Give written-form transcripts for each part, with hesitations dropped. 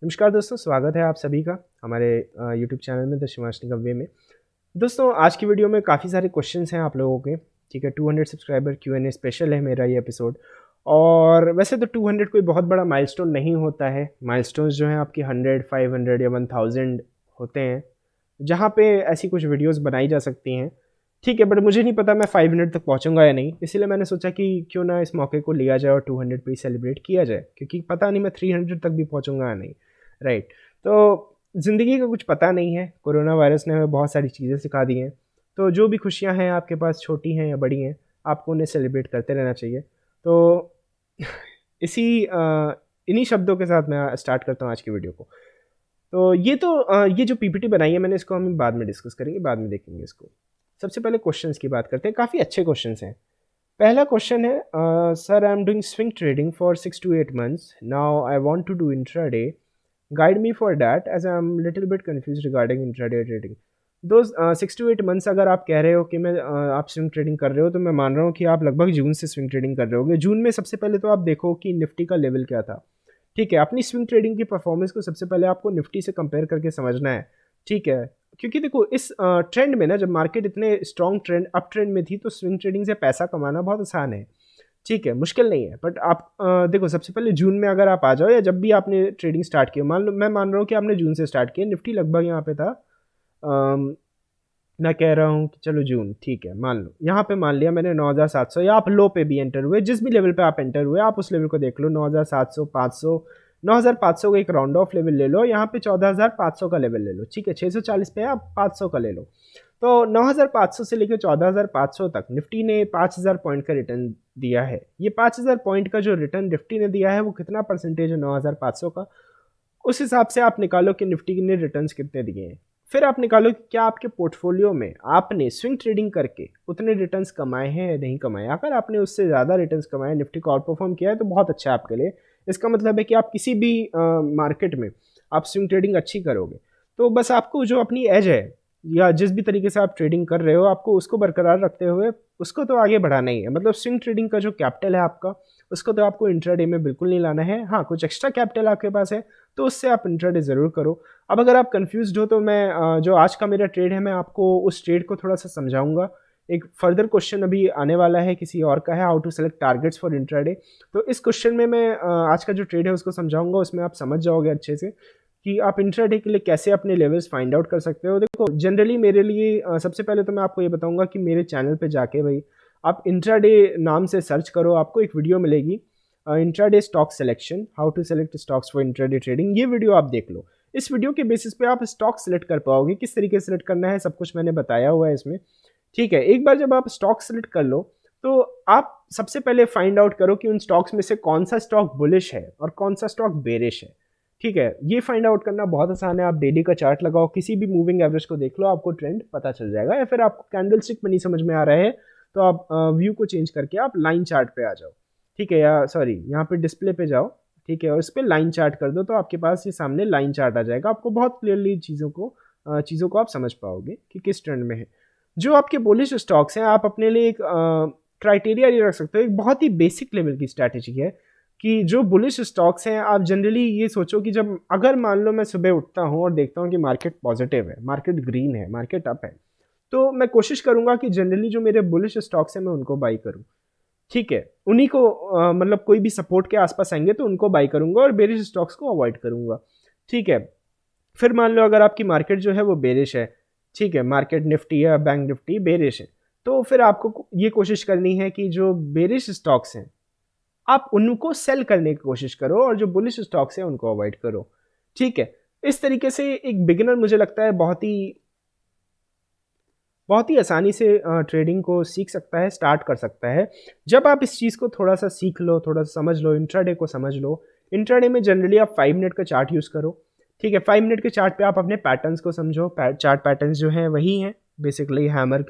नमस्कार दोस्तों, स्वागत है आप सभी का हमारे यूट्यूब चैनल में द शिवांशनी का वे में। दोस्तों, आज की वीडियो में काफ़ी सारे क्वेश्चंस हैं आप लोगों के। ठीक है, 200 सब्सक्राइबर Q&A स्पेशल है मेरा ये एपिसोड। और वैसे तो 200 कोई बहुत बड़ा माइलस्टोन नहीं होता है। माइलस्टोन्स जो हैं आपकी 100, 500 या 1000 होते हैं, जहाँ पे ऐसी कुछ वीडियोस बनाई जा सकती हैं। ठीक है, बट मुझे नहीं पता मैं 500 तक पहुँचूंगा या नहीं, इसीलिए मैंने सोचा कि क्यों ना इस मौके को लिया जाए और 200 पे ही सेलिब्रेट किया जाए, क्योंकि पता नहीं मैं 300 तक भी पहुँचूंगा या नहीं। राइट। तो ज़िंदगी का कुछ पता नहीं है, कोरोना वायरस ने हमें बहुत सारी चीज़ें सिखा दी हैं। तो जो भी खुशियाँ हैं आपके पास, छोटी हैं या बड़ी हैं, आपको उन्हें सेलिब्रेट करते रहना चाहिए। तो इन्हीं शब्दों के साथ मैं स्टार्ट करता हूँ आज की वीडियो को। तो ये जो पीपीटी बनाई है मैंने, इसको हम बाद में डिस्कस करेंगे, बाद में देखेंगे इसको। सबसे पहले क्वेश्चंस की बात करते हैं, काफ़ी अच्छे क्वेश्चंस हैं। पहला क्वेश्चन है, sir I am doing swing trading for 6 to 8 months now, I want to do intraday, guide me for that as I am little bit confuse regarding intraday trading. दोस्त, 6 to 8 months अगर आप कह रहे हो कि आप swing trading कर रहे हो, तो मैं मान रहा हूँ कि आप लगभग जून से स्विंग ट्रेडिंग कर रहे होगे। जून में सबसे पहले तो आप देखो कि निफ्टी का लेवल क्या था। ठीक है, अपनी स्विंग ट्रेडिंग की परफॉर्मेंस को सबसे पहले आपको निफ्टी से कंपेयर करके समझना है। ठीक है, क्योंकि देखो इस ट्रेंड में ना, जब मार्केट इतने स्ट्रॉन्ग ट्रेंड अप ट्रेंड में थी, तो स्विंग ट्रेडिंग से पैसा कमाना बहुत आसान है। ठीक है, मुश्किल नहीं है। बट आप देखो, सबसे पहले जून में अगर आप आ जाओ, या जब भी आपने ट्रेडिंग स्टार्ट की, मान लो, मैं मान रहा हूँ कि आपने जून से स्टार्ट किया, निफ्टी लगभग यहाँ पे था, मैं कह रहा हूँ कि चलो जून, ठीक है, मान लो यहाँ पे मान लिया मैंने 9700, या आप लो पे भी एंटर हुए, जिस भी लेवल पे आप एंटर हुए आप उस लेवल को देख लो, 9700, 500, 9500 का एक राउंड ऑफ लेवल ले लो, यहाँ पे 14500 का लेवल ले लो। ठीक है, 640 पे आप 500 का ले लो। तो 9500 से लेकर 14500 तक निफ्टी ने 5000 पॉइंट का रिटर्न दिया है। ये 5000 पॉइंट का जो रिटर्न निफ्टी ने दिया है, वो कितना परसेंटेज है 9500 का, उस हिसाब से आप निकालो कि निफ्टी ने रिटर्न्स कितने दिए हैं। फिर आप निकालो कि क्या आपके पोर्टफोलियो में आपने स्विंग ट्रेडिंग करके उतने रिटर्न्स कमाए हैं या नहीं कमाए। अगर आपने उससे ज़्यादा रिटर्न्स कमाए, निफ्टी को आउट परफॉर्म किया है, तो बहुत अच्छा है आपके लिए। इसका मतलब है कि आप किसी भी मार्केट में आप स्विंग ट्रेडिंग अच्छी करोगे। तो बस आपको जो अपनी एज है, या जिस भी तरीके से आप ट्रेडिंग कर रहे हो, आपको उसको बरकरार रखते हुए उसको तो आगे बढ़ाना ही है। मतलब स्विंग ट्रेडिंग का जो कैपिटल है आपका, उसको तो आपको इंट्राडे में बिल्कुल नहीं लाना है। हाँ, कुछ एक्स्ट्रा कैपिटल आपके पास है तो उससे आप इंट्राडे ज़रूर करो। अब अगर आप कंफ्यूज्ड हो, तो मैं जो आज का मेरा ट्रेड है, मैं आपको उस ट्रेड को थोड़ा सा समझाऊंगा। एक फर्दर क्वेश्चन अभी आने वाला है, किसी और का है, how to select targets for intraday. तो इस क्वेश्चन में मैं आज का जो ट्रेड है उसको समझाऊंगा, उसमें आप समझ जाओगे अच्छे से कि आप इंट्राडे के लिए कैसे अपने लेवल्स फाइंड आउट कर सकते हो। देखो, जनरली मेरे लिए सबसे पहले तो मैं आपको ये बताऊंगा कि मेरे चैनल पे जाके भाई आप इंट्राडे नाम से सर्च करो, आपको एक वीडियो मिलेगी, intraday stock selection, how to select stocks for intraday trading. ये वीडियो आप देख लो। इस वीडियो के बेसिस पे आप स्टॉक सेलेक्ट कर पाओगे, किस तरीके से सेलेक्ट करना है सब कुछ मैंने बताया हुआ है इसमें। ठीक है, एक बार जब आप स्टॉक सेलेक्ट कर लो, तो आप सबसे पहले फाइंड आउट करो कि उन स्टॉक्स में से कौन सा स्टॉक बुलिश है और कौन सा स्टॉक बेरिश है। ठीक है, ये फाइंड आउट करना बहुत आसान है। आप डेली का चार्ट लगाओ, किसी भी मूविंग एवरेज को देख लो, आपको ट्रेंड पता चल जाएगा। या फिर आपको कैंडल स्टिक में नहीं समझ में आ रहा है, तो आप व्यू को चेंज करके आप लाइन चार्ट पे आ जाओ। ठीक है, या सॉरी, यहाँ पे डिस्प्ले पे जाओ। ठीक है, और इस पर लाइन चार्ट कर दो, तो आपके पास ये सामने लाइन चार्ट आ जाएगा। आपको बहुत क्लियरली चीज़ों को आप समझ पाओगे कि किस ट्रेंड में है। जो आपके बुलिश स्टॉक्स हैं, आप अपने लिए एक क्राइटेरिया ये रख सकते हो। एक बहुत ही बेसिक लेवल की स्ट्रैटेजी है कि जो बुलिश स्टॉक्स हैं, आप जनरली ये सोचो कि जब अगर मान लो मैं सुबह उठता हूँ और देखता हूँ कि मार्केट पॉजिटिव है, मार्केट ग्रीन है, मार्केट अप है, तो मैं कोशिश करूँगा कि जनरली जो मेरे बुलिश स्टॉक्स हैं मैं उनको बाई करूँ। ठीक है, उन्हीं को मतलब कोई भी सपोर्ट के आसपास आएंगे तो उनको बाई करूँगा और बेरिश स्टॉक्स को अवॉइड करूँगा। ठीक है, फिर मान लो अगर आपकी मार्केट जो है वो बेरिश है, ठीक है, मार्केट निफ्टी या बैंक निफ्टी बेरिश है, तो फिर आपको ये कोशिश करनी है कि जो बेरिश स्टॉक्स हैं आप उनको सेल करने की कोशिश करो, और जो बुलिश स्टॉक्स हैं उनको अवॉइड करो। ठीक है, इस तरीके से एक बिगिनर, मुझे लगता है, बहुत ही आसानी से ट्रेडिंग को सीख सकता है, स्टार्ट कर सकता है। जब आप इस चीज़ को थोड़ा सा सीख लो, थोड़ा सा समझ लो, इंट्राडे को समझ लो। इंट्राडे में जनरली आप 5 मिनट का चार्ट यूज़ करो। ठीक है, 5 मिनट के चार्ट पे आप अपने पैटर्न्स को समझो। चार्ट पैटर्न्स जो हैं वही हैं बेसिकली, हैमर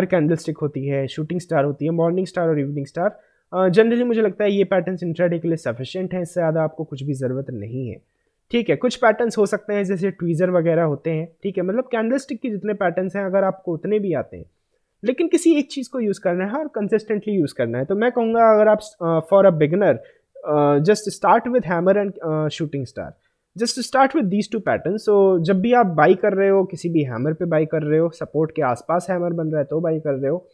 कैंडल स्टिक होती है, शूटिंग स्टार होती है, मॉर्निंग स्टार और इवनिंग स्टार। जनरली मुझे लगता है ये पैटर्न्स इंट्राडे के लिए सफिशिएंट है, इससे ज़्यादा आपको कुछ भी ज़रूरत नहीं है। ठीक है, कुछ पैटर्न्स हो सकते हैं जैसे ट्वीज़र वगैरह होते हैं। ठीक है, मतलब कैंडलस्टिक के जितने पैटर्न्स हैं, अगर आपको उतने भी आते हैं, लेकिन किसी एक चीज़ को यूज़ करना है और कंसिस्टेंटली यूज़ करना है, तो मैं कहूँगा अगर आप for a beginner just start with hammer and shooting star. Just start with these two pattern. So जब भी आप बाई कर रहे हो, किसी भी हैमर पे बाई कर रहे हो, सपोर्ट के आसपास हैमर बन रहा है तो बाई कर रहे हो,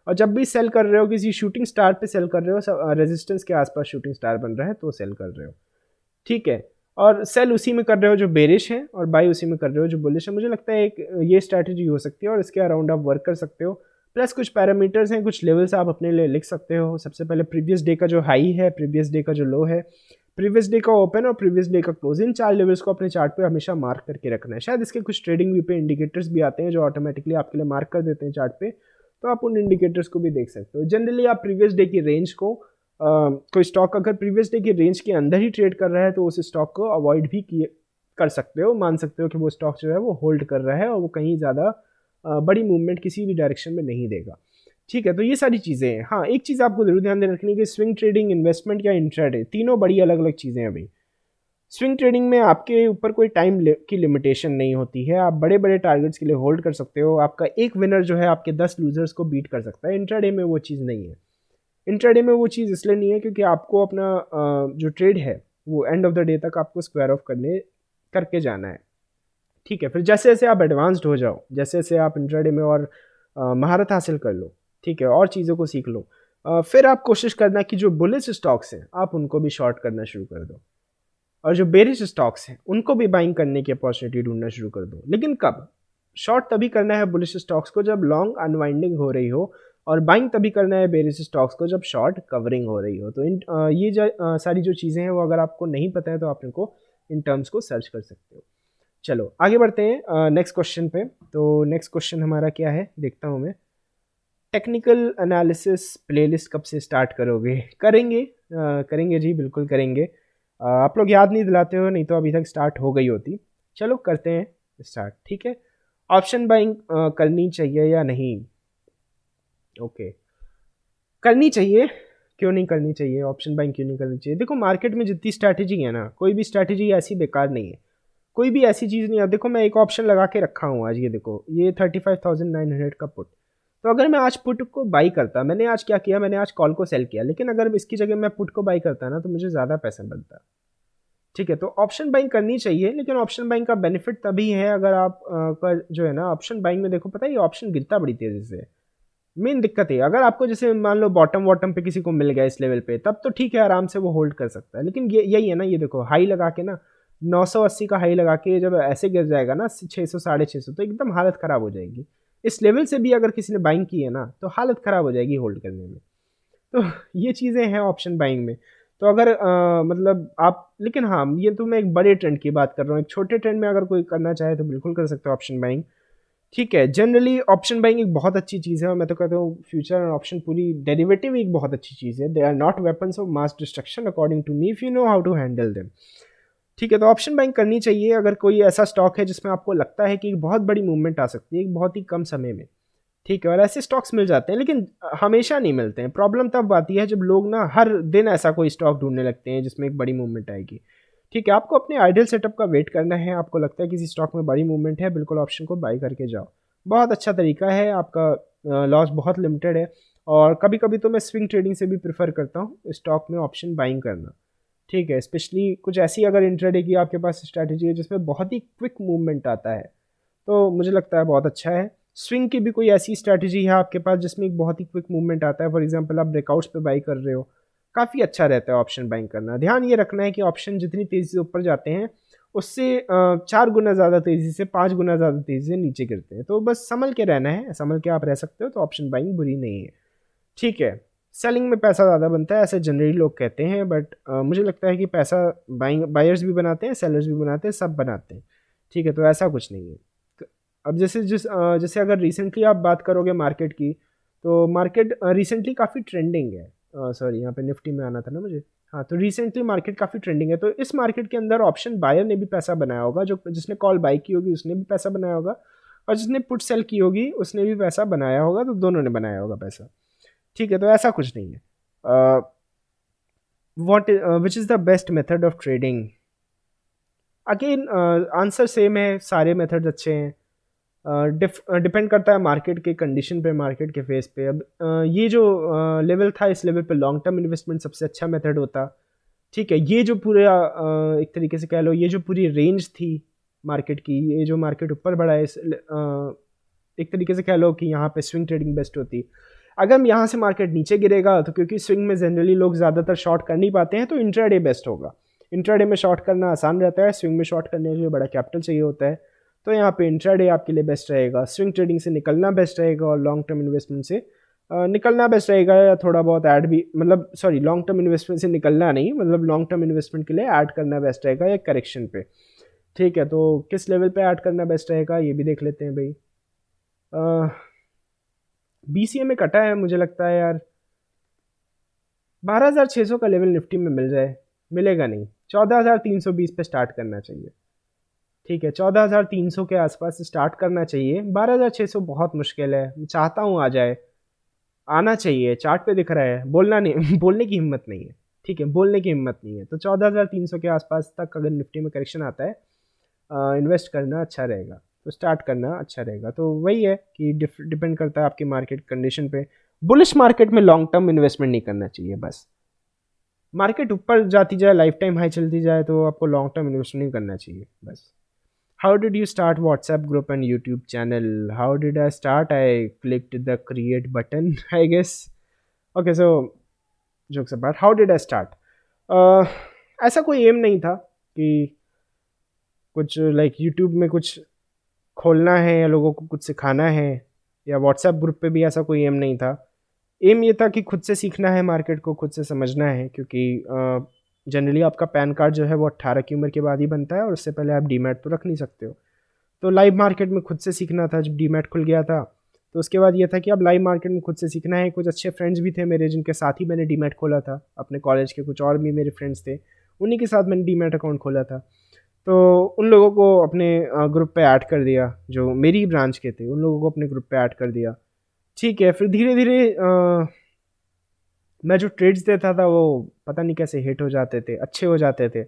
और जब भी सेल कर रहे हो किसी शूटिंग स्टार पे सेल कर रहे हो, रेजिस्टेंस के आसपास शूटिंग स्टार बन रहा है तो सेल कर रहे हो, ठीक है। और सेल उसी में कर रहे हो जो बेरिश है, और बाई उसी में कर रहे हो जो बुलिश है। मुझे लगता है एक ये स्ट्रैटेजी हो सकती है और इसके अराउंड आप वर्क कर सकते हो। प्लस कुछ पैरामीटर्स हैं, कुछ लेवल्स आप अपने लिए लिख सकते हो। सबसे पहले प्रीवियस डे का जो हाई है, प्रीवियस डे का जो लो है, प्रीवियस डे का ओपन और प्रीवियस डे का क्लोज, इन 4 लेवल्स को अपने चार्ट पे हमेशा मार्क करके रखना है। शायद इसके कुछ ट्रेडिंग व्यू पे इंडिकेटर्स भी आते हैं जो ऑटोमेटिकली आपके लिए मार्क कर देते हैं चार्ट पे, तो आप उन इंडिकेटर्स को भी देख सकते हो। जनरली आप प्रीवियस डे की रेंज को कोई स्टॉक अगर प्रीवियस डे की रेंज के अंदर ही ट्रेड कर रहा है तो उस स्टॉक को अवॉइड भी कर सकते हो, मान सकते हो कि वो स्टॉक जो है वो होल्ड कर रहा है और वो कहीं ज़्यादा बड़ी मूवमेंट किसी भी डायरेक्शन में नहीं देगा, ठीक है। तो ये सारी चीज़ें हैं। हाँ, एक चीज़ आपको जरूर ध्यान में रखनी है कि स्विंग ट्रेडिंग, इन्वेस्टमेंट या इंट्राडे, तीनों बड़ी अलग अलग चीज़ें हैं भाई। स्विंग ट्रेडिंग में आपके ऊपर कोई टाइम की लिमिटेशन नहीं होती है, आप बड़े बड़े टारगेट्स के लिए होल्ड कर सकते हो, आपका एक विनर जो है आपके 10 लूजर्स को बीट कर सकता है। इंट्राडे में वो चीज़ नहीं है। इंट्राडे में वो चीज़ इसलिए नहीं है क्योंकि आपको अपना जो ट्रेड है वो एंड ऑफ द डे तक आपको स्क्वायर ऑफ करके जाना है, ठीक है। फिर जैसे जैसे आप एडवांस्ड हो जाओ, जैसे जैसे आप इंट्राडे में और महारत हासिल कर लो, ठीक है, और चीज़ों को सीख लो, फिर आप कोशिश करना कि जो बुलिश स्टॉक्स हैं आप उनको भी शॉर्ट करना शुरू कर दो, और जो बेरिश स्टॉक्स हैं उनको भी बाइंग करने की अपॉर्चुनिटी ढूंढना शुरू कर दो। लेकिन कब? शॉर्ट तभी करना है बुलिश स्टॉक्स को जब लॉन्ग अनवाइंडिंग हो रही हो, और बाइंग तभी करना है बेरिश स्टॉक्स को जब शॉर्ट कवरिंग हो रही हो। तो ये सारी जो चीज़ें हैं वो अगर आपको नहीं पता है तो आप इनको इन टर्म्स को सर्च कर सकते हो। चलो आगे बढ़ते हैं नेक्स्ट क्वेश्चन पे। तो नेक्स्ट क्वेश्चन हमारा क्या है, देखता हूँ मैं। टेक्निकल एनालिसिस प्लेलिस्ट कब से स्टार्ट करोगे? करेंगे जी, बिल्कुल करेंगे। आप लोग याद नहीं दिलाते हो, नहीं तो अभी तक स्टार्ट हो गई होती। चलो करते हैं स्टार्ट, ठीक है। ऑप्शन बाइंग करनी चाहिए या नहीं? ओके, करनी चाहिए। क्यों नहीं करनी चाहिए? ऑप्शन बाइंग क्यों नहीं करनी चाहिए? देखो, मार्केट में जितनी स्ट्रैटेजी है ना, कोई भी स्ट्रैटेजी ऐसी बेकार नहीं है, कोई भी ऐसी चीज़ नहीं है। देखो, मैं एक ऑप्शन लगा के रखा हूँ आज, ये देखो, ये 35,900 का पुट। तो अगर मैं आज पुट को बाई करता, मैंने आज क्या किया, मैंने आज कॉल को सेल किया, लेकिन अगर इसकी जगह मैं पुट को बाई करता ना तो मुझे ज़्यादा पैसा बनता, ठीक है। तो ऑप्शन बाइंग करनी चाहिए, लेकिन ऑप्शन बाइंग का बेनिफिट तभी है अगर आप का जो है ना, ऑप्शन बाइंग में देखो, पता है ये ऑप्शन गिरता बड़ी तेज़ी से। मेन दिक्कत है, अगर आपको जैसे मान लो बॉटम वॉटम पे किसी को मिल गया इस लेवल पे, तब तो ठीक है, आराम से वो होल्ड कर सकता है। लेकिन ये यही है ना, ये देखो हाई लगा के ना, 980 का हाई लगा के जब ऐसे गिर जाएगा ना 600 650, तो एकदम हालत ख़राब हो जाएगी। इस लेवल से भी अगर किसी ने बाइंग की है ना तो हालत ख़राब हो जाएगी होल्ड करने में। तो ये चीज़ें हैं ऑप्शन बाइंग में। तो अगर मतलब आप, लेकिन हाँ, ये तो मैं एक बड़े ट्रेंड की बात कर रहा हूँ। एक छोटे ट्रेंड में अगर कोई करना चाहे तो बिल्कुल कर सकते हो ऑप्शन बाइंग, ठीक है। जनरली ऑप्शन बाइंग एक बहुत अच्छी चीज़ है, और मैं तो कहता हूँ फ्यूचर एंड ऑप्शन पूरी डेरिवेटिव एक बहुत अच्छी चीज़ है। They are not weapons of mass destruction according to me, if you know how to handle them, ठीक है। तो ऑप्शन बाइंग करनी चाहिए अगर कोई ऐसा स्टॉक है जिसमें आपको लगता है कि एक बहुत बड़ी मूवमेंट आ सकती है एक बहुत ही कम समय में, ठीक है। और ऐसे स्टॉक्स मिल जाते हैं, लेकिन हमेशा नहीं मिलते हैं। प्रॉब्लम तब आती है जब लोग ना हर दिन ऐसा कोई स्टॉक ढूंढने लगते हैं जिसमें एक बड़ी मूवमेंट आएगी, ठीक है। आपको अपने आइडियल सेटअप का वेट करना है। आपको लगता है किसी स्टॉक में बड़ी मूवमेंट है, बिल्कुल ऑप्शन को बाई करके जाओ, बहुत अच्छा तरीका है, आपका लॉस बहुत लिमिटेड है। और कभी कभी तो मैं स्विंग ट्रेडिंग से भी प्रेफर करता हूँ स्टॉक में ऑप्शन बाइंग करना, ठीक है। स्पेशली कुछ ऐसी अगर इंट्राडे की आपके पास स्ट्रैटेजी है जिसमें बहुत ही क्विक मूवमेंट आता है, तो मुझे लगता है बहुत अच्छा है। स्विंग की भी कोई ऐसी स्ट्रैटेजी है आपके पास जिसमें एक बहुत ही क्विक मूवमेंट आता है, फॉर एग्जांपल आप ब्रेकआउट्स पे बाई कर रहे हो, काफ़ी अच्छा रहता है ऑप्शन बाइंग करना। ध्यान ये रखना है कि ऑप्शन जितनी तेज़ी से ऊपर जाते हैं उससे 4 गुना ज़्यादा तेज़ी से, 5 गुना ज़्यादा तेज़ी से नीचे गिरते हैं। तो बस संभल के रहना है, संभल के आप रह सकते हो, तो ऑप्शन बाइंग बुरी नहीं है, ठीक है। सेलिंग में पैसा ज़्यादा बनता है ऐसे जनरली लोग कहते हैं, बट मुझे लगता है कि पैसा बायर्स भी बनाते हैं, सेलर्स भी बनाते हैं, सब बनाते हैं, ठीक है। तो ऐसा कुछ नहीं है। अब जैसे अगर रिसेंटली आप बात करोगे मार्केट की, तो मार्केट रिसेंटली काफ़ी ट्रेंडिंग है। सॉरी, यहाँ पे निफ्टी में आना था ना मुझे। हाँ, तो रिसेंटली मार्केट काफ़ी ट्रेंडिंग है, तो इस मार्केट के अंदर ऑप्शन बायर ने भी पैसा बनाया होगा, जो जिसने कॉल बाई की होगी उसने भी पैसा बनाया होगा, और जिसने पुट सेल की होगी उसने भी पैसा बनाया होगा, तो दोनों ने बनाया होगा पैसा, ठीक है। तो ऐसा कुछ नहीं है। What which is the best method of trading? Again answer same है, सारे मेथड्स अच्छे हैं। डिपेंड करता है मार्केट के कंडीशन पे, मार्केट के फेस पे। अब ये जो लेवल था, इस लेवल पे लॉन्ग टर्म इन्वेस्टमेंट सबसे अच्छा मेथड होता, ठीक है, ये जो पूरा एक तरीके से कह लो ये जो पूरी रेंज थी मार्केट की, ये जो मार्केट ऊपर बढ़ा है एक तरीके से कह लो कि यहाँ पे स्विंग ट्रेडिंग बेस्ट होती। अगर यहाँ से मार्केट नीचे गिरेगा तो क्योंकि स्विंग में जनरली लोग ज़्यादातर शॉर्ट कर नहीं पाते हैं तो इंट्राडे बेस्ट होगा। इंट्राडे में शॉर्ट करना आसान रहता है, स्विंग में शॉर्ट करने के लिए बड़ा कैपिटल चाहिए होता है, तो यहाँ पे इंट्राडे आपके लिए बेस्ट रहेगा। स्विंग ट्रेडिंग से निकलना बेस्ट रहेगा और लॉन्ग टर्म इन्वेस्टमेंट से निकलना बेस्ट रहेगा, या थोड़ा बहुत ऐड भी, मतलब सॉरी लॉन्ग टर्म इन्वेस्टमेंट से निकलना नहीं, मतलब लॉन्ग टर्म इन्वेस्टमेंट के लिए ऐड करना बेस्ट रहेगा या करेक्शन पे। ठीक है, तो किस लेवल पे ऐड करना बेस्ट रहेगा ये भी देख लेते हैं भाई। BCA में कटा है, मुझे लगता है यार 12,600 का लेवल निफ्टी में मिल जाए, मिलेगा नहीं, 14,320 पे स्टार्ट करना चाहिए। ठीक है, 14,300 के आसपास स्टार्ट करना चाहिए, 12,600 बहुत मुश्किल है, चाहता हूँ आ जाए, आना चाहिए, चार्ट पे दिख रहा है, बोलना नहीं बोलने की हिम्मत नहीं है। ठीक है, बोलने की हिम्मत नहीं है, तो 14,300 के आसपास तक अगर निफ्टी में करेक्शन आता है इन्वेस्ट करना अच्छा रहेगा, तो स्टार्ट करना अच्छा रहेगा। तो वही है कि डिपेंड करता है आपकी मार्केट कंडीशन पे। बुलिश मार्केट में लॉन्ग टर्म इन्वेस्टमेंट नहीं करना चाहिए, बस मार्केट ऊपर जाती जाए, लाइफ टाइम हाई चलती जाए, तो आपको लॉन्ग टर्म इन्वेस्टमेंट नहीं करना चाहिए बस। How did you start WhatsApp group and YouTube channel? How did I start? I clicked the create button I guess. Okay, so jokes apart, how did I start, ऐसा कोई M नहीं था कि कुछ लाइक यूट्यूब में कुछ खोलना है या लोगों को कुछ सिखाना है, या व्हाट्सएप ग्रुप पे भी ऐसा कोई एम नहीं था। एम ये था कि खुद से सीखना है, मार्केट को खुद से समझना है, क्योंकि जनरली आपका पैन कार्ड जो है वो 18 की उम्र के बाद ही बनता है और उससे पहले आप डीमैट तो रख नहीं सकते हो। तो लाइव मार्केट में खुद से सीखना था। जब डीमैट खुल गया था तो उसके बाद ये था कि अब लाइव मार्केट में खुद से सीखना है। कुछ अच्छे फ्रेंड्स भी थे मेरे जिनके साथ ही मैंने डीमैट खोला था, अपने कॉलेज के कुछ और भी मेरे फ्रेंड्स थे, उन्हीं के साथ मैंने डीमैट अकाउंट खोला था। तो उन लोगों को अपने ग्रुप पे ऐड कर दिया, जो मेरी ब्रांच के थे उन लोगों को अपने ग्रुप पे ऐड कर दिया। ठीक है, फिर धीरे धीरे मैं जो ट्रेड्स देता था वो पता नहीं कैसे हिट हो जाते थे, अच्छे हो जाते थे।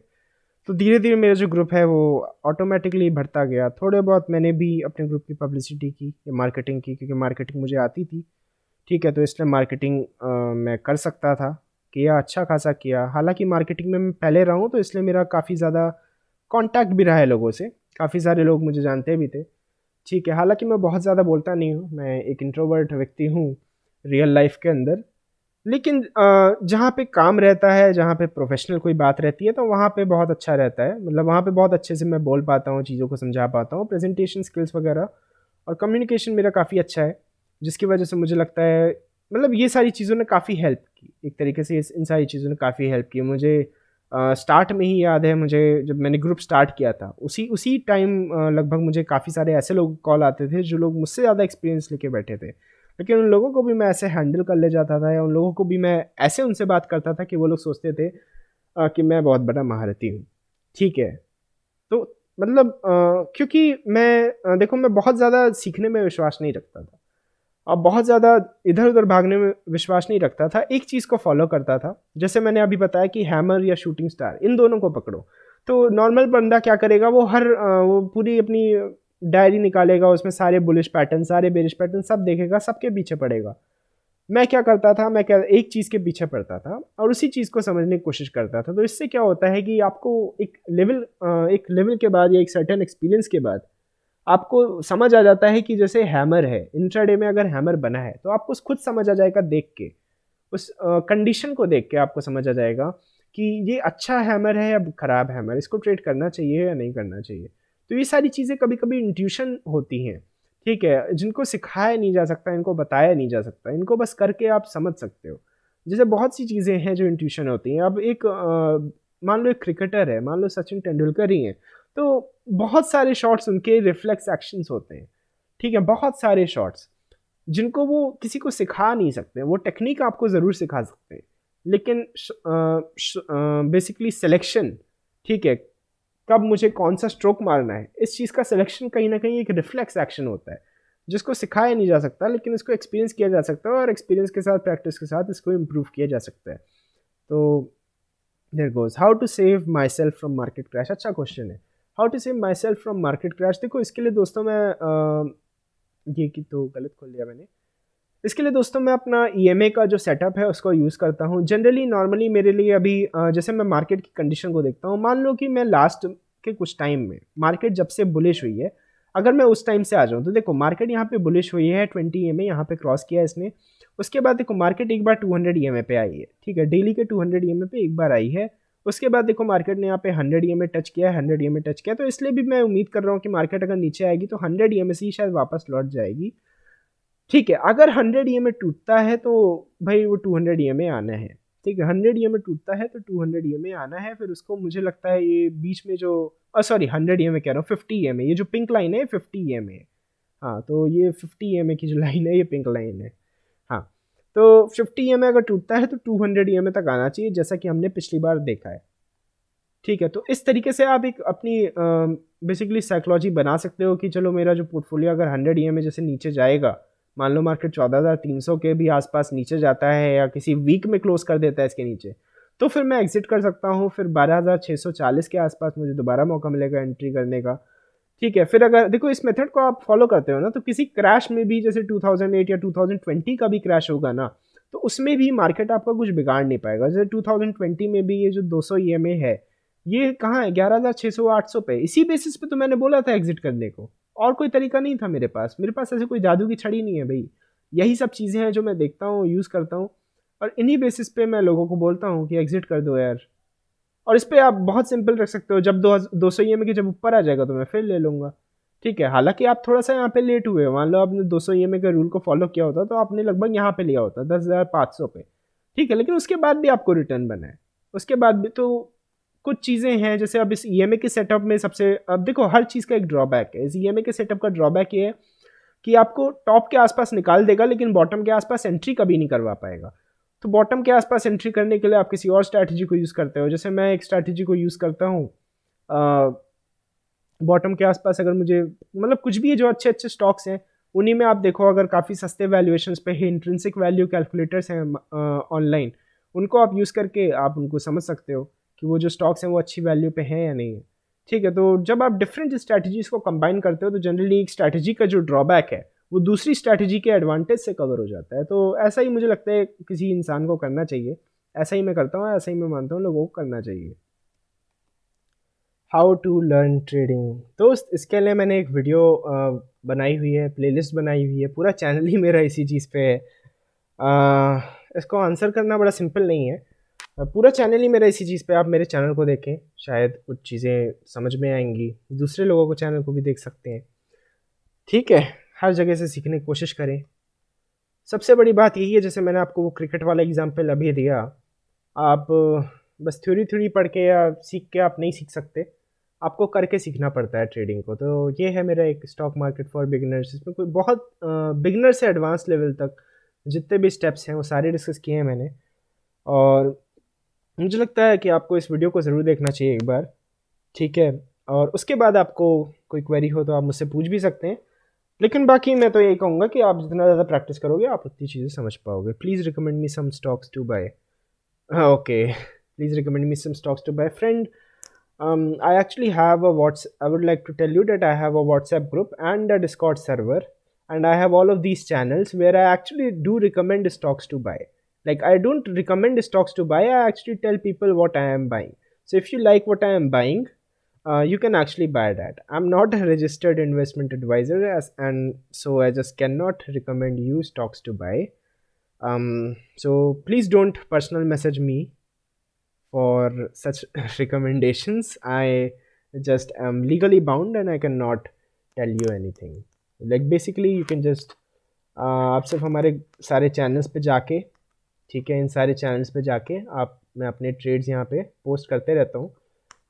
तो धीरे धीरे मेरा जो ग्रुप है वो ऑटोमेटिकली बढ़ता गया। थोड़े बहुत मैंने भी अपने ग्रुप की पब्लिसिटी की या मार्केटिंग की, क्योंकि मार्केटिंग मुझे आती थी। ठीक है, तो इसलिए मार्केटिंग मैं कर सकता था, किया, अच्छा खासा किया। हालांकि मार्केटिंग में मैं पहले रहा हूँ तो इसलिए मेरा काफ़ी ज़्यादा कांटेक्ट भी रहा है लोगों से, काफ़ी सारे लोग मुझे जानते भी थे। ठीक है, हालांकि मैं बहुत ज़्यादा बोलता नहीं हूँ, मैं एक इंट्रोवर्ट व्यक्ति हूँ रियल लाइफ के अंदर। लेकिन जहाँ पे काम रहता है, जहाँ पे प्रोफेशनल कोई बात रहती है तो वहाँ पे बहुत अच्छा रहता है, मतलब वहाँ पे बहुत अच्छे से मैं बोल पाता हूँ, चीज़ों को समझा पाता हूँ, प्रेजेंटेशन स्किल्स वगैरह और कम्युनिकेशन मेरा काफ़ी अच्छा है, जिसकी वजह से मुझे लगता है मतलब ये सारी चीज़ों ने काफ़ी हेल्प की। एक तरीके से इन सारी चीज़ों ने काफ़ी हेल्प की मुझे। स्टार्ट में ही याद है मुझे, जब मैंने ग्रुप स्टार्ट किया था उसी उसी टाइम लगभग मुझे काफ़ी सारे ऐसे लोग कॉल आते थे जो लोग मुझसे ज़्यादा एक्सपीरियंस लेके बैठे थे, लेकिन उन लोगों को भी मैं ऐसे हैंडल कर ले जाता था, या उन लोगों को भी मैं ऐसे उनसे बात करता था कि वो लोग सोचते थे कि मैं बहुत बड़ा महारथी हूँ। ठीक है, तो मतलब क्योंकि मैं देखो मैं बहुत ज़्यादा सीखने में विश्वास नहीं रखता था और बहुत ज़्यादा इधर उधर भागने में विश्वास नहीं रखता था, एक चीज़ को फॉलो करता था। जैसे मैंने अभी बताया कि हैमर या शूटिंग स्टार, इन दोनों को पकड़ो। तो नॉर्मल बंदा क्या करेगा, वो वो पूरी अपनी डायरी निकालेगा, उसमें सारे बुलिश पैटर्न, सारे बेरिश पैटर्न सब देखेगा, सबके पीछे पड़ेगा। मैं क्या करता था, मैं क्या एक चीज़ के पीछे पड़ता था और उसी चीज़ को समझने की कोशिश करता था। तो इससे क्या होता है कि आपको एक लेवल के बाद या एक सर्टेन एक्सपीरियंस के बाद आपको समझ आ जाता है कि जैसे हैमर है, इंट्राडे में अगर हैमर बना है तो आपको खुद समझ आ जाएगा, देख के उस कंडीशन को देख के आपको समझ आ जाएगा कि ये अच्छा हैमर है या ख़राब हैमर, इसको ट्रेड करना चाहिए या नहीं करना चाहिए। तो ये सारी चीज़ें कभी कभी इंट्यूशन होती हैं, ठीक है, जिनको सिखाया नहीं जा सकता, इनको बताया नहीं जा सकता, इनको बस करके आप समझ सकते हो। जैसे बहुत सी चीज़ें हैं जो इंट्यूशन होती हैं। अब एक मान लो एक क्रिकेटर है, मान लो सचिन तेंदुलकर ही हैं, तो बहुत सारे शॉट्स उनके रिफ्लेक्स एक्शंस होते हैं। ठीक है, बहुत सारे शॉट्स जिनको वो किसी को सिखा नहीं सकते। वो टेक्निक आपको ज़रूर सिखा सकते हैं, लेकिन बेसिकली सिलेक्शन, ठीक है, कब मुझे कौन सा स्ट्रोक मारना है, इस चीज़ का सिलेक्शन कहीं ना कहीं एक रिफ्लेक्स एक्शन होता है जिसको सिखाया नहीं जा सकता, लेकिन इसको एक्सपीरियंस किया जा सकता है और एक्सपीरियंस के साथ, प्रैक्टिस के साथ इसको इम्प्रूव किया जा सकता है। तो there goes how to save myself from market crash. अच्छा क्वेश्चन है, how to save myself from market crash. देखो इसके लिए दोस्तों मैं ये की तो गलत खोल दिया मैंने। इसके लिए दोस्तों मैं अपना ईएमए का जो सेटअप है उसको यूज़ करता हूँ। जनरली नॉर्मली मेरे लिए अभी जैसे मैं मार्केट की कंडीशन को देखता हूँ, मान लो कि मैं लास्ट के कुछ टाइम में मार्केट जब से बुलिश हुई है, अगर मैं उस टाइम से आ जाऊँ तो देखो मार्केट यहाँ पे बुलिश हुई है, 20 ईएमए यहाँ पे क्रॉस किया है इसने। उसके बाद देखो मार्केट एक बार 200 ईएमए पे आई है, ठीक है, डेली के 200 ईएमए पे एक बार आई है। उसके बाद देखो मार्केट ने यहाँ पे 100 ईएमए टच किया है, 100 ईएमए टच किया, तो इसलिए भी मैं उम्मीद कर रहा हूँ कि मार्केट अगर नीचे आएगी तो 100 ईएमए से ही शायद वापस लौट जाएगी। ठीक है, अगर 100 ईएमए टूटता है तो भाई वो 200 ईएमए आना है। ठीक है, 100 ईएमए टूटता है तो 200 ईएमए आना है। फिर उसको मुझे लगता है ये बीच में जो सॉरी 100 ईएमए कह रहा हूँ, 50 ईएमए, ये जो पिंक लाइन है 50 ईएमए है। हाँ, तो ये 50 ईएमए की जो लाइन है ये पिंक लाइन है। हाँ, तो 50 ईएमए अगर टूटता है तो 200 ईएमए तक आना चाहिए, जैसा कि हमने पिछली बार देखा है। ठीक है, तो इस तरीके से आप एक अपनी बेसिकली साइकोलॉजी बना सकते हो कि चलो मेरा जो पोर्टफोलियो अगर 100 ईएमए जैसे नीचे जाएगा, मान लो मार्केट 14,300 के भी आसपास नीचे जाता है या किसी वीक में क्लोज कर देता है इसके नीचे, तो फिर मैं एग्जिट कर सकता हूँ। फिर 12,640 के आसपास मुझे दोबारा मौका मिलेगा एंट्री करने का। ठीक है, फिर अगर देखो इस मेथड को आप फॉलो करते हो ना, तो किसी क्रैश में भी, जैसे 2008 या 2020 का भी क्रैश होगा ना, तो उसमें भी मार्केट आपका कुछ बिगाड़ नहीं पाएगा। जैसे 2020 में भी ये जो 200 ईएमए है, ये कहाँ है, 11,600 800 पे। इसी बेसिस पे तो मैंने बोला था एग्जिट करने को, और कोई तरीका नहीं था मेरे पास। मेरे पास ऐसे कोई जादू की छड़ी नहीं है भाई। यही सब चीज़ें हैं जो मैं देखता हूँ, यूज़ करता हूँ, और इन्हीं बेसिस पे मैं लोगों को बोलता हूँ कि एग्जिट कर दो यार। और इस पे आप बहुत सिंपल रख सकते हो, जब 200 ईएमए के जब ऊपर आ जाएगा तो मैं फिर ले लूँगा। ठीक है, हालांकि आप थोड़ा सा यहाँ पे लेट हुए हो, मान लो आपने 200 ईएमए के रूल को फॉलो किया होता तो आपने लगभग यहाँ पे लिया होता 10,500 पे। ठीक है, लेकिन उसके बाद भी आपको रिटर्न बना है। उसके बाद भी तो कुछ चीज़ें हैं, जैसे अब इस ईएमए के सेटअप में सबसे, अब देखो हर चीज़ का एक ड्रॉबैक है। इस ईएमए के सेटअप का ड्रॉबैक ये है कि आपको टॉप के आसपास निकाल देगा लेकिन बॉटम के आसपास एंट्री कभी नहीं करवा पाएगा। तो बॉटम के आसपास एंट्री करने के लिए आप किसी और स्ट्रैटेजी को यूज़ करते हो। जैसे मैं एक स्ट्रैटेजी को यूज़ करता हूँ, बॉटम के आसपास अगर मुझे मतलब कुछ भी है जो अच्छे अच्छे स्टॉक्स हैं, उन्हीं में आप देखो अगर काफ़ी सस्ते वैल्यूएशंस पे है, इंट्रिंसिक वैल्यू कैलकुलेटर्स हैं ऑनलाइन, उनको आप यूज़ करके आप उनको समझ सकते हो कि वो जो स्टॉक्स हैं वो अच्छी वैल्यू पे हैं या नहीं है। ठीक है, तो जब आप डिफरेंट स्ट्रैटेजीज़ को कंबाइन करते हो तो जनरली एक स्ट्रैटेजी का जो ड्रॉबैक है वो दूसरी स्ट्रैटेजी के एडवांटेज से कवर हो जाता है। तो ऐसा ही मुझे लगता है किसी इंसान को करना चाहिए। ऐसा ही मैं करता हूँ, ऐसा ही मैं मानता हूँ लोगों को करना चाहिए। हाउ टू लर्न ट्रेडिंग दोस्त, इसके लिए मैंने एक वीडियो बनाई हुई है, प्लेलिस्ट बनाई हुई है, पूरा चैनल ही मेरा इसी चीज़ पे है। इसको आंसर करना बड़ा सिंपल नहीं है। पूरा चैनल ही मेरा इसी चीज़ पे, आप मेरे चैनल को देखें, शायद कुछ चीज़ें समझ में आएंगी। दूसरे लोगों को चैनल को भी देख सकते हैं। ठीक है, हर जगह से सीखने की कोशिश करें। सबसे बड़ी बात यही है, जैसे मैंने आपको वो क्रिकेट वाला एग्जाम्पल अभी दिया, आप बस थ्योरी थ्योरी पढ़ के या सीख के आप नहीं सीख सकते, आपको करके सीखना पड़ता है ट्रेडिंग को। तो ये है मेरा एक स्टॉक मार्केट फॉर बिगिनर्स। इसमें कोई बहुत बिगिनर से एडवांस लेवल तक जितने भी स्टेप्स हैं वो सारे डिस्कस किए हैं मैंने, और मुझे लगता है कि आपको इस वीडियो को ज़रूर देखना चाहिए एक बार। ठीक है, और उसके बाद आपको कोई क्वेरी हो तो आप मुझसे पूछ भी सकते हैं। लेकिन बाकी मैं तो यही कहूँगा कि आप जितना ज़्यादा प्रैक्टिस करोगे आप उतनी चीज़ें समझ पाओगे। Please recommend me some stocks to buy. Okay, please recommend me some stocks to buy friend. I actually have a WhatsApp. I would like to tell you that I have a WhatsApp group and a Discord server, and I have all of these channels where I actually do recommend stocks to buy. Like, I don't recommend stocks to buy, I actually tell people what I am buying. So if you like what I am buying, you can actually buy that. I'm not a registered investment advisor, and so I just cannot recommend you stocks to buy. So please don't personal message me for such recommendations. I just am legally bound and I cannot tell you anything. Like basically you can just आप सिर्फ हमारे सारे channels पे जाके, ठीक है, इन सारे channels पे जाके आप, मैं अपने ट्रेड्स यहाँ पे पोस्ट करते रहता हूँ।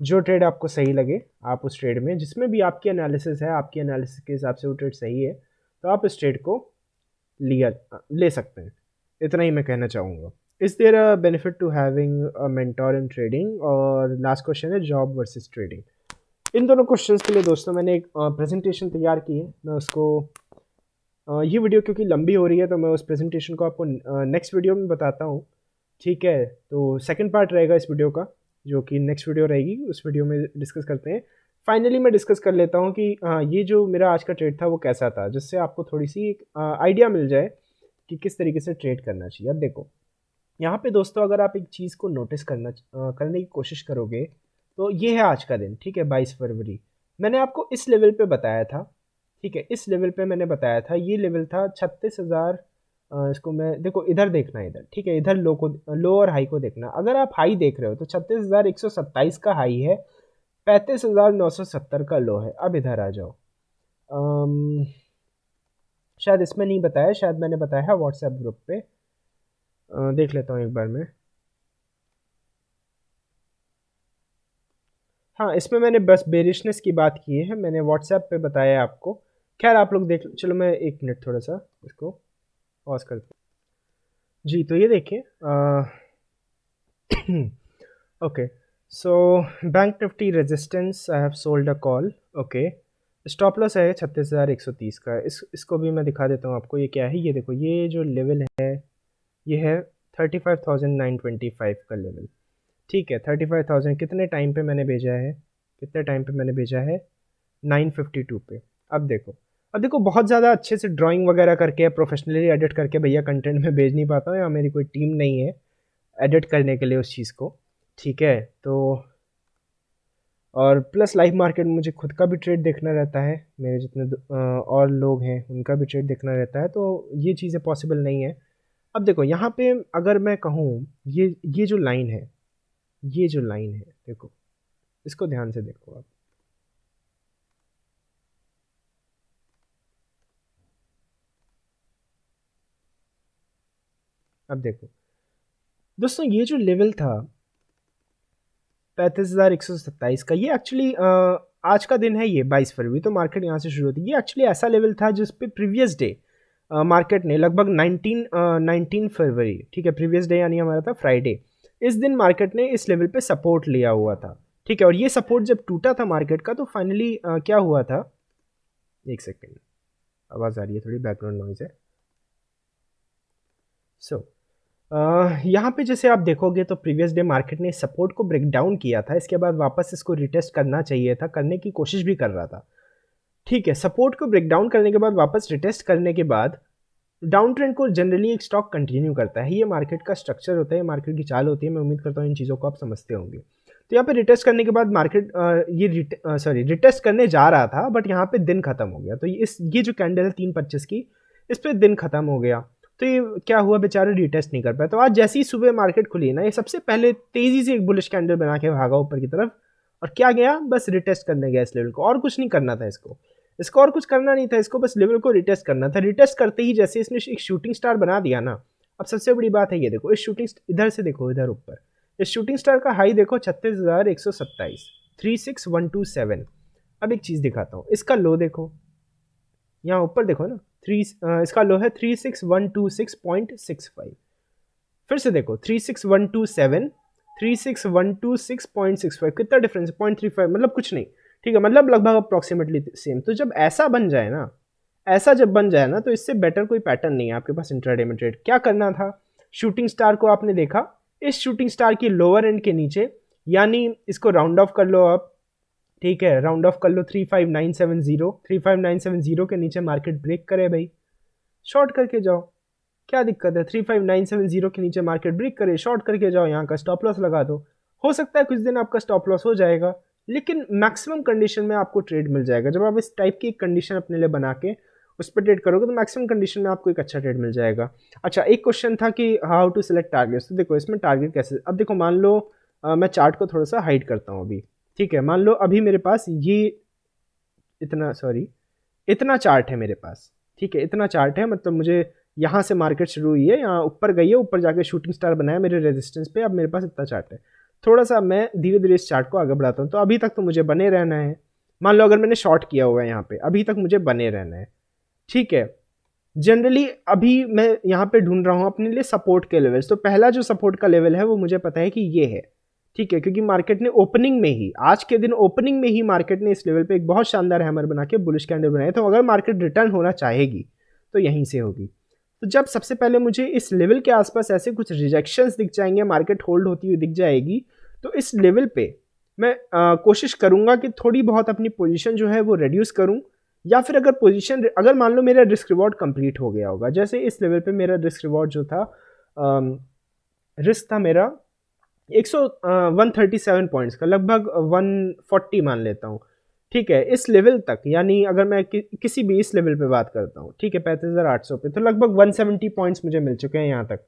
जो ट्रेड आपको सही लगे आप उस ट्रेड में, जिसमें भी आपकी एनालिसिस है, आपकी एनालिसिस के हिसाब से वो ट्रेड सही है, तो आप उस ट्रेड को ले सकते हैं। इतना ही मैं कहना चाहूँगा। Is there a benefit to having a mentor in trading? और लास्ट क्वेश्चन है जॉब वर्सेस ट्रेडिंग। इन दोनों क्वेश्चंस के लिए दोस्तों मैंने एक प्रेजेंटेशन तैयार की है। मैं उसको ये वीडियो क्योंकि लंबी हो रही है तो मैं उस प्रेजेंटेशन को आपको नेक्स्ट वीडियो में बताता हूँ। ठीक है, तो सेकंड पार्ट रहेगा इस वीडियो का, जो कि नेक्स्ट वीडियो रहेगी, उस वीडियो में डिस्कस करते हैं। फाइनली मैं डिस्कस कर लेता हूँ कि ये जो मेरा आज का ट्रेड था वो कैसा था, जिससे आपको थोड़ी सी एक आइडिया मिल जाए कि किस तरीके से ट्रेड करना चाहिए। अब देखो यहाँ पे दोस्तों, अगर आप एक चीज़ को नोटिस करने की कोशिश करोगे तो ये है आज का दिन, ठीक है, 22 फरवरी। मैंने आपको इस लेवल पे बताया था, ठीक है, इस लेवल पे मैंने बताया था, ये लेवल था 36,000। इसको मैं देखो, इधर देखना है, इधर, ठीक है, इधर लो और हाई को देखना। अगर आप हाई देख रहे हो तो 36,127 का हाई है, 35,970 का लो है। अब इधर आ जाओ, शायद इसमें नहीं बताया, शायद मैंने बताया है व्हाट्सएप ग्रुप पे। देख लेता हूँ एक बार मैं। हाँ, इसमें मैंने बस बेरिशनेस की बात की है, मैंने व्हाट्सएप पे बताया आपको। खैर आप लोग देख, चलो मैं 1 मिनट थोड़ा सा इसको पॉज करता हूँ। जी, तो ये देखिए, okay, so bank Nifty resistance, I have sold a call. Okay, stop loss है 36,130 का। इसको भी मैं दिखा देता हूँ आपको, ये क्या है। ये देखो, ये जो लेवल है ये है 35,925 का लेवल, ठीक है। 35,000 कितने टाइम पे मैंने भेजा है, कितने टाइम पे मैंने भेजा है, 952 पे। अब देखो बहुत ज़्यादा अच्छे से ड्राइंग वगैरह करके प्रोफेशनली एडिट करके भैया कंटेंट में भेज नहीं पाता हूँ, या मेरी कोई टीम नहीं है एडिट करने के लिए उस चीज़ को, ठीक है। तो और प्लस लाइव मार्केट में मुझे खुद का भी ट्रेड देखना रहता है, मेरे जितने और लोग हैं उनका भी ट्रेड देखना रहता है, तो ये चीज़ें पॉसिबल नहीं है। अब देखो यहाँ पे अगर मैं कहूँ, ये जो लाइन है, ये जो लाइन है, देखो इसको ध्यान से देखो आप। अब देखो दोस्तों, ये जो लेवल था 35,127 का, ये एक्चुअली आज का दिन है, ये 22 फरवरी, तो मार्केट यहाँ से शुरू होती है। ये एक्चुअली ऐसा लेवल था जिस पे प्रीवियस डे मार्केट ने लगभग 19 फरवरी, ठीक है, प्रीवियस डे यानी हमारा था फ्राइडे, इस दिन मार्केट ने इस लेवल पे सपोर्ट लिया हुआ था, ठीक है। और ये सपोर्ट जब टूटा था मार्केट का, तो फाइनली क्या हुआ था, एक सेकेंड, आवाज़ आ रही है, थोड़ी बैकग्राउंड नॉइज है। सो यहाँ पे जैसे आप देखोगे तो प्रीवियस डे मार्केट ने सपोर्ट को ब्रेक डाउन किया था, इसके बाद वापस इसको रिटेस्ट करना चाहिए था, करने की कोशिश भी कर रहा था, ठीक है। सपोर्ट को ब्रेक डाउन करने के बाद वापस रिटेस्ट करने के बाद डाउन ट्रेंड को जनरली एक स्टॉक कंटिन्यू करता है, ये मार्केट का स्ट्रक्चर होता है, मार्केट की चाल होती है। मैं उम्मीद करता हूँ इन चीज़ों को आप समझते होंगे। तो यहाँ पे रिटेस्ट करने के बाद मार्केट रिटेस्ट करने जा रहा था, बट यहाँ पे दिन खत्म हो गया। तो ये जो कैंडल है 3:25 की, इस पर दिन खत्म हो गया। तो ये क्या हुआ, बेचारे रिटेस्ट नहीं कर पाए। तो आज जैसे ही सुबह मार्केट खुली ना, ये सबसे पहले तेज़ी से एक बुलिश कैंडल बना के भागा ऊपर की तरफ, और क्या गया, बस रिटेस्ट करने गया इस लेवल को, और कुछ नहीं करना था इसको और कुछ करना नहीं था, इसको बस लेवल को रिटेस्ट करना था। रिटेस्ट करते ही जैसे इसने एक शूटिंग स्टार बना दिया ना, अब सबसे बड़ी बात है, ये देखो इस शूटिंग, इधर से देखो, इधर ऊपर इस शूटिंग स्टार का हाई देखो 36,127, 36,127। अब एक चीज़ दिखाता हूँ, इसका लो देखो, यहाँ ऊपर देखो ना, इसका लो है 36,126.65। फिर से देखो 36,127, 36,126.65, कितना डिफरेंस है, 0.35, मतलब कुछ नहीं, ठीक है, मतलब लगभग अप्रॉक्सीमेटली सेम। तो जब ऐसा बन जाए ना, ऐसा जब बन जाए ना, तो इससे बेटर कोई पैटर्न नहीं है आपके पास इंट्राडे में ट्रेड। क्या करना था, शूटिंग स्टार को आपने देखा, इस शूटिंग स्टार की लोअर एंड के नीचे, यानी इसको राउंड ऑफ कर लो आप, ठीक है, राउंड ऑफ कर लो 35970, 35970 के नीचे मार्केट ब्रेक करे भाई, शॉर्ट करके जाओ, क्या दिक्कत है। 35970 के नीचे मार्केट ब्रेक करे, शॉर्ट करके जाओ, यहाँ का स्टॉप लॉस लगा दो। हो सकता है कुछ दिन आपका स्टॉप लॉस हो जाएगा, लेकिन मैक्सिमम कंडीशन में आपको ट्रेड मिल जाएगा। जब आप इस टाइप की कंडीशन अपने लिए बना के उस पर ट्रेड करोगे, तो मैक्सिमम कंडीशन में आपको एक अच्छा ट्रेड मिल जाएगा। अच्छा, एक क्वेश्चन था कि हाउ टू सिलेक्ट टारगेट्स। तो देखो इसमें टारगेट कैसे, अब देखो मान लो मैं चार्ट को थोड़ा सा हाइड करता हूँ अभी, ठीक है। मान लो अभी मेरे पास ये इतना चार्ट है मेरे पास, ठीक है, इतना चार्ट है, मतलब मुझे यहाँ से मार्केट शुरू हुई है, यहाँ ऊपर गई है, ऊपर जाके शूटिंग स्टार बनाया मेरे रेजिस्टेंस पे। अब मेरे पास इतना चार्ट है, थोड़ा सा मैं धीरे धीरे इस चार्ट को आगे बढ़ाता हूँ। तो अभी तक तो मुझे बने रहना है, मान लो अगर मैंने शॉर्ट किया हुआ है यहाँ पे, अभी तक मुझे बने रहना है, ठीक है। जनरली अभी मैं यहाँ पे ढूंढ रहा हूँ अपने लिए सपोर्ट के लेवल्स। तो पहला जो सपोर्ट का लेवल है वो मुझे पता है कि ये है, ठीक है, क्योंकि मार्केट ने ओपनिंग में ही, आज के दिन ओपनिंग में ही मार्केट ने इस लेवल पे एक बहुत शानदार हैमर बना के बुलिश कैंडल बनाया। तो अगर मार्केट रिटर्न होना चाहेगी तो यहीं से होगी। तो जब सबसे पहले मुझे इस लेवल के आसपास ऐसे कुछ रिजेक्शंस दिख जाएंगे, मार्केट होल्ड होती हुई दिख जाएगी, तो इस लेवल पे मैं कोशिश करूंगा कि थोड़ी बहुत अपनी पोजीशन जो है वो रिड्यूस करूं, या फिर अगर पोजीशन, अगर मान लो मेरा रिस्क रिवॉर्ड कंप्लीट हो गया होगा, जैसे इस लेवल पे मेरा रिस्क रिवॉर्ड जो था, रिस्क था मेरा 137 पॉइंट्स का, लगभग 140 मान लेता हूँ, ठीक है, इस लेवल तक, यानी अगर मैं किसी भी इस लेवल पे बात करता हूँ, ठीक है, 35,800 पे, तो लगभग 170 पॉइंट्स मुझे मिल चुके हैं यहाँ तक,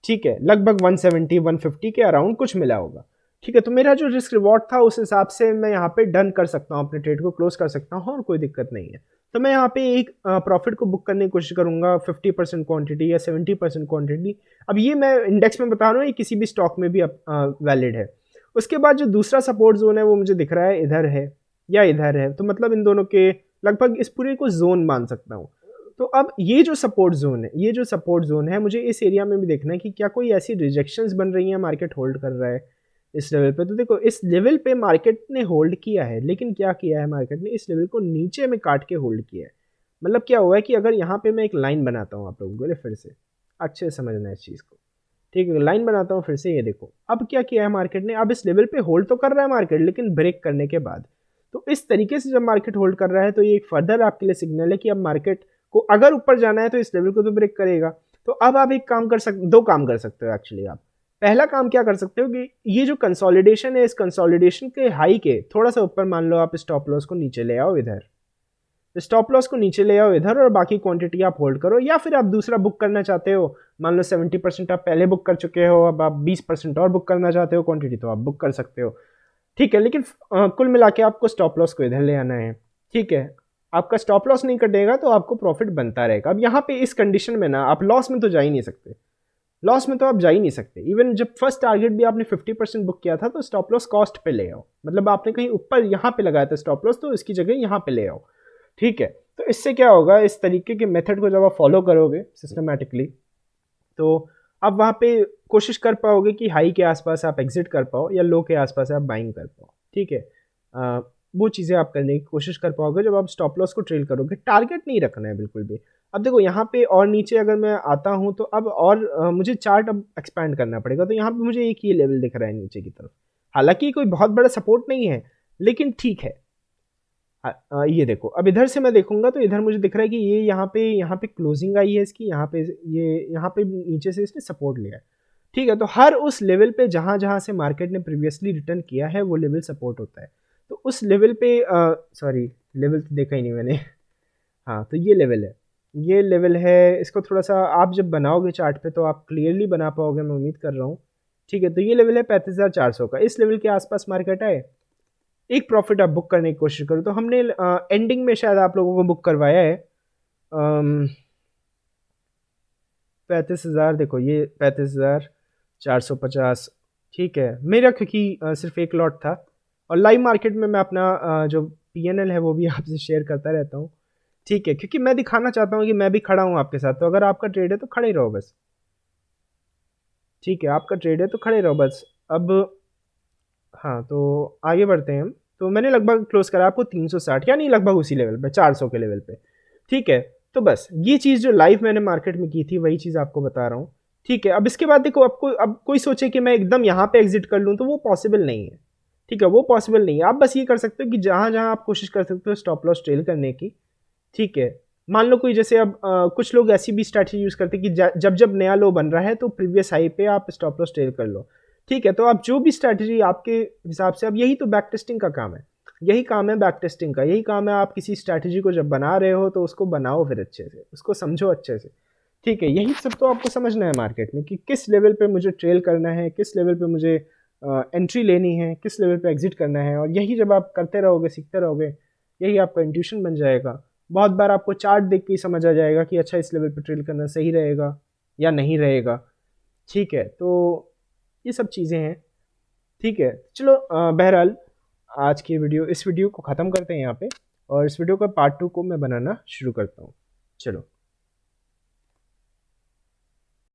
ठीक है, लगभग 170 150 के अराउंड कुछ मिला होगा, ठीक है। तो मेरा जो रिस्क रिवॉर्ड था उस हिसाब से मैं यहाँ पे डन कर सकता हूँ, अपने ट्रेड को क्लोज कर सकता हूँ और कोई दिक्कत नहीं है। तो मैं यहाँ पे एक प्रॉफिट को बुक करने की कोशिश करूँगा 50% क्वांटिटी या 70% क्वांटिटी। अब ये मैं इंडेक्स में बता रहा हूँ, ये किसी भी स्टॉक में भी वैलिड है। उसके बाद जो दूसरा सपोर्ट जोन है वो मुझे दिख रहा है इधर है या इधर है, तो मतलब इन दोनों के लगभग इस पूरे को जोन मान सकता हूँ। तो अब ये जो सपोर्ट जोन है, ये जो सपोर्ट जोन है, मुझे इस एरिया में भी देखना है कि क्या कोई ऐसी रिजेक्शंस बन रही हैं, मार्केट होल्ड कर रहा है इस लेवल पे। तो देखो इस लेवल पे मार्केट ने होल्ड किया है, लेकिन क्या किया है मार्केट ने, इस लेवल को नीचे में काट के होल्ड किया है। मतलब क्या हुआ है कि अगर यहाँ पे मैं एक लाइन बनाता हूँ, आप लोगों को फिर से अच्छे से समझना है इस चीज़ को, ठीक है, लाइन बनाता हूँ फिर से, ये देखो अब क्या किया है मार्केट ने, अब इस लेवल पे होल्ड तो कर रहा है मार्केट, लेकिन ब्रेक करने के बाद, तो इस तरीके से जब मार्केट होल्ड कर रहा है तो ये एक फर्दर आपके लिए सिग्नल है कि अब मार्केट को अगर ऊपर जाना है तो इस लेवल को तो ब्रेक करेगा। तो अब आप एक काम कर सकते, दो काम कर सकते हो एक्चुअली। आप पहला काम क्या कर सकते हो कि ये जो कंसोलिडेशन है, इस कंसोलिडेशन के हाई के थोड़ा सा ऊपर मान लो आप स्टॉप लॉस को नीचे ले आओ इधर, स्टॉप लॉस को नीचे ले आओ इधर, और बाकी क्वांटिटी आप होल्ड करो। या फिर आप दूसरा बुक करना चाहते हो, मान लो 70% आप पहले बुक कर चुके हो, अब आप 20% और बुक करना चाहते हो क्वांटिटी, तो आप बुक कर सकते हो, ठीक है। लेकिन कुल मिला के आपको स्टॉप लॉस को इधर ले आना है, ठीक है। आपका स्टॉप लॉस नहीं कटेगा तो आपको प्रॉफिट बनता रहेगा। अब यहाँ पे इस कंडीशन में ना आप लॉस में तो जा ही नहीं सकते, लॉस में तो आप जा ही नहीं सकते। इवन जब फर्स्ट टारगेट भी आपने 50% बुक किया था तो स्टॉप लॉस कॉस्ट पे ले आओ, मतलब आपने कहीं ऊपर यहाँ पे लगाया था स्टॉप लॉस, तो इसकी जगह यहाँ पे ले आओ, ठीक है। तो इससे क्या होगा, इस तरीके के मेथड को जब आप फॉलो करोगे सिस्टमेटिकली, तो आप वहाँ पे कोशिश कर पाओगे कि हाई के आसपास आप एग्जिट कर पाओ या लो के आसपास आप बाइंग कर पाओ, ठीक है। वो चीज़ें आप करने की कोशिश कर पाओगे जब आप स्टॉप लॉस को ट्रेल करोगे। टारगेट नहीं रखना है बिल्कुल भी। अब देखो यहाँ पे और नीचे अगर मैं आता हूँ तो अब और मुझे चार्ट अब एक्सपैंड करना पड़ेगा। तो यहाँ पे मुझे एक ही लेवल दिख रहा है नीचे की तरफ, हालांकि कोई बहुत बड़ा सपोर्ट नहीं है, लेकिन ठीक है। ये देखो अब इधर से मैं देखूंगा तो इधर मुझे दिख रहा है कि ये यहाँ पे क्लोजिंग आई है इसकी, यहाँ पे नीचे से इसने सपोर्ट लिया है, ठीक है। तो हर उस लेवल पे जहाँ जहाँ से मार्केट ने प्रीवियसली रिटर्न किया है वो लेवल सपोर्ट होता है। तो उस लेवल पे सॉरी लेवल तो देखा ही नहीं मैंने हाँ, तो ये लेवल है, ये लेवल है। इसको थोड़ा सा आप जब बनाओगे चार्ट पे तो आप क्लियरली बना पाओगे, मैं उम्मीद कर रहा हूँ, ठीक है। तो ये लेवल है 35,400 का। इस लेवल के आसपास मार्केट आए, एक प्रॉफिट आप बुक करने की कोशिश करो। तो हमने एंडिंग में शायद आप लोगों को बुक करवाया है 35,000, देखो ये 35,450, ठीक है मेरा, क्योंकि सिर्फ एक लॉट था। और लाइव मार्केट में मैं अपना जो PNL है वो भी आपसे शेयर करता रहता हूँ, ठीक है, क्योंकि मैं दिखाना चाहता हूँ कि मैं भी खड़ा हूँ आपके साथ। तो अगर आपका ट्रेड है तो खड़े रहो बस, ठीक है, आपका ट्रेड है तो खड़े रहो बस। अब हाँ, तो आगे बढ़ते हैं हम। तो मैंने लगभग क्लोज करा आपको 360, यानी लगभग उसी लेवल पे, 400 के लेवल पे, ठीक है। तो बस ये चीज़ जो लाइव मैंने मार्केट में की थी वही चीज़ आपको बता रहा हूँ, ठीक है। अब इसके बाद देखो, आपको अब कोई सोचे कि मैं एकदम यहाँ पे एग्जिट कर लूँ तो वो पॉसिबल नहीं है, ठीक है, वो पॉसिबल नहीं है। आप बस ये कर सकते हो कि जहाँ जहाँ आप कोशिश कर सकते हो स्टॉप लॉस ट्रेल करने की, ठीक है। मान लो कोई जैसे अब कुछ लोग ऐसी भी स्ट्रैटेजी यूज़ करते हैं कि जब जब नया लो बन रहा है तो प्रीवियस हाई पे आप स्टॉप लॉस ट्रेल कर लो, ठीक है। तो आप जो भी स्ट्रैटेजी आपके हिसाब से, अब यही तो बैक टेस्टिंग का काम है, यही काम है बैक टेस्टिंग का, यही काम है। आप किसी स्ट्रैटेजी को जब बना रहे हो तो उसको बनाओ फिर अच्छे से, उसको समझो अच्छे से, ठीक है। यही सब तो आपको समझना है मार्केट में कि किस लेवल पे मुझे ट्रेल करना है, किस लेवल पे मुझे एंट्री लेनी है, किस लेवल पे एग्जिट करना है। और यही जब आप करते रहोगे, सीखते रहोगे, यही आपका इंट्यूशन बन जाएगा। बहुत बार आपको चार्ट देख के ही समझ आ जाएगा कि अच्छा इस लेवल पे ट्रेल करना सही रहेगा या नहीं रहेगा, ठीक है। तो ये सब चीज़ें हैं, ठीक है। चलो बहरहाल आज की वीडियो, इस वीडियो को ख़त्म करते हैं यहाँ पे, और इस वीडियो का पार्ट 2 को मैं बनाना शुरू करता हूँ। चलो।